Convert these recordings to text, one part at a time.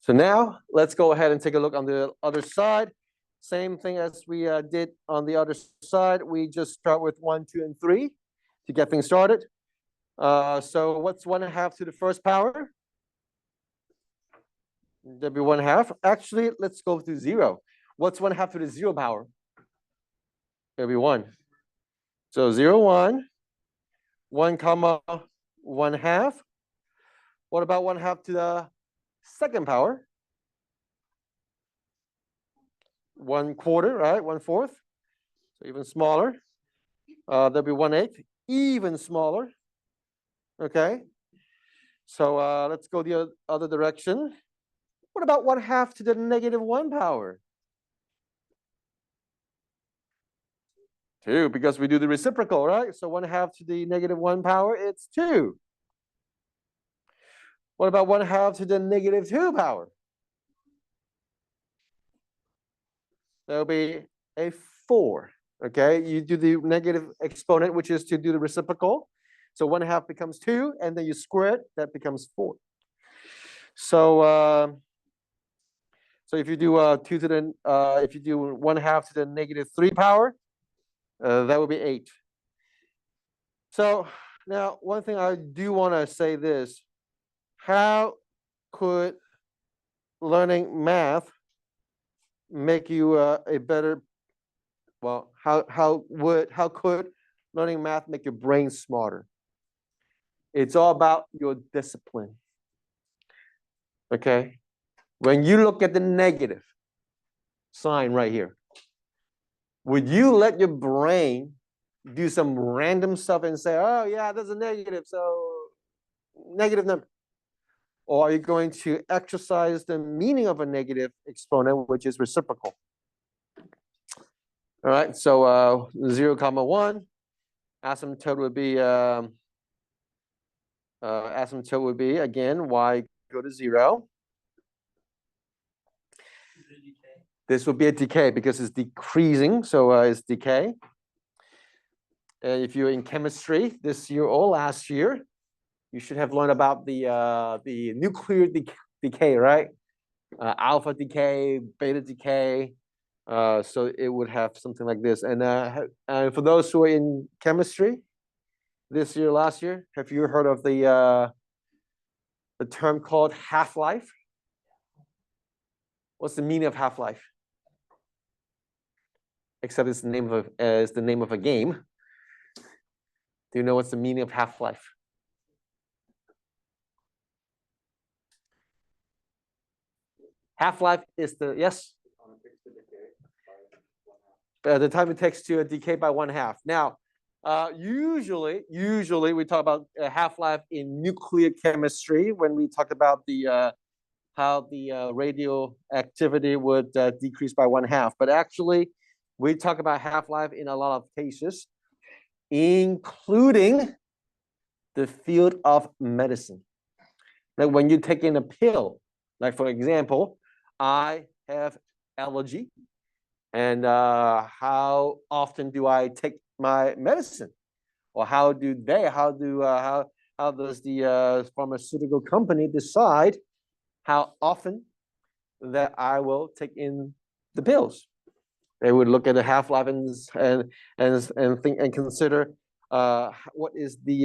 So now let's go ahead and take a look on the other side. Same thing as we did on the other side. We just start with 1, 2, and 3 to get things started. So what's 1/2 to the first power? That'd be 1/2. Actually, let's go to 0. What's 1/2 to the 0 power? It'll be 1. So 0, 1, 1 comma 1/2. What about 1/2 to the second power? 1/4, right? 1/4. So even smaller. That'll be 1/8, even smaller. Okay. So let's go the other direction. What about 1/2 to the -1 power? 2, because we do the reciprocal, right? So 1/2 to the -1 power, it's 2. What about 1/2 to the -2 power? That'll be a 4. Okay, you do the negative exponent, which is to do the reciprocal. So 1/2 becomes 2, and then you square it, that becomes 4. So so if you do 2 to the if you do 1/2 to the -3 power, that would be 8. So now one thing I do want to say this: how could learning math make you a better? Well, how could learning math make your brain smarter? It's all about your discipline. Okay, when you look at the negative sign right here, would you let your brain do some random stuff and say, oh yeah, that's a negative, so negative number? Or are you going to exercise the meaning of a negative exponent, which is reciprocal? All right, so 0, 1, asymptote would be again y go to 0. This would be a decay because it's decreasing, so it's decay. And if you're in chemistry this year or last year, you should have learned about the nuclear decay, right? Alpha decay, beta decay. So it would have something like this. And for those who are in chemistry this year, last year, have you heard of the term called half-life? What's the meaning of half-life? Except it's the name of a game. Do you know what's the meaning of half-life? Half-life is yes. The time it takes to decay by 1/2. Now, usually we talk about half-life in nuclear chemistry when we talk about how the radioactivity would decrease by 1/2. But actually, we talk about half-life in a lot of cases, including the field of medicine. Like when you take in a pill, like for example, I have allergy. And how often do I take my medicine? Or how does the pharmaceutical company decide how often that I will take in the pills? They would look at the half-life and think and consider what is the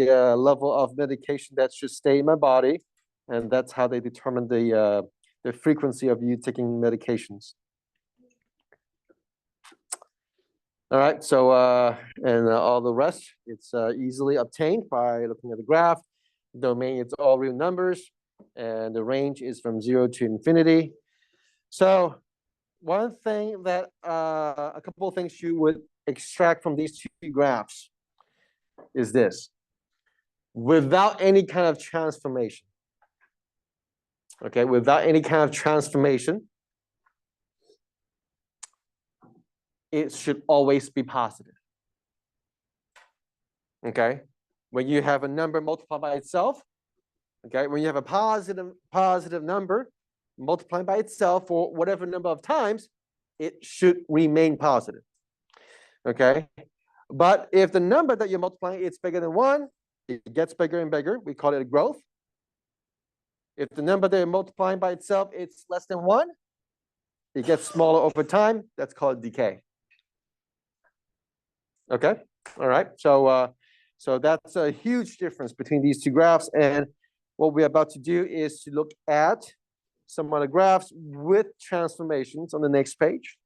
level of medication that should stay in my body, and that's how they determine the frequency of you taking medications. All right, so and all the rest, it's easily obtained by looking at the graph. Domain, it's all real numbers, and the range is from 0 to infinity. So one thing that a couple of things you would extract from these two graphs is this: without any kind of transformation, okay, without any kind of transformation, it should always be positive. Okay, when you have a number multiplied by itself, okay, when you have a positive number multiplied by itself for whatever number of times, it should remain positive. Okay, but if the number that you're multiplying is bigger than 1, it gets bigger and bigger. We call it a growth. If the number they're multiplying by itself, it's less than 1, it gets smaller over time. That's called decay. Okay, all right. So that's a huge difference between these two graphs. And what we're about to do is to look at some other graphs with transformations on the next page.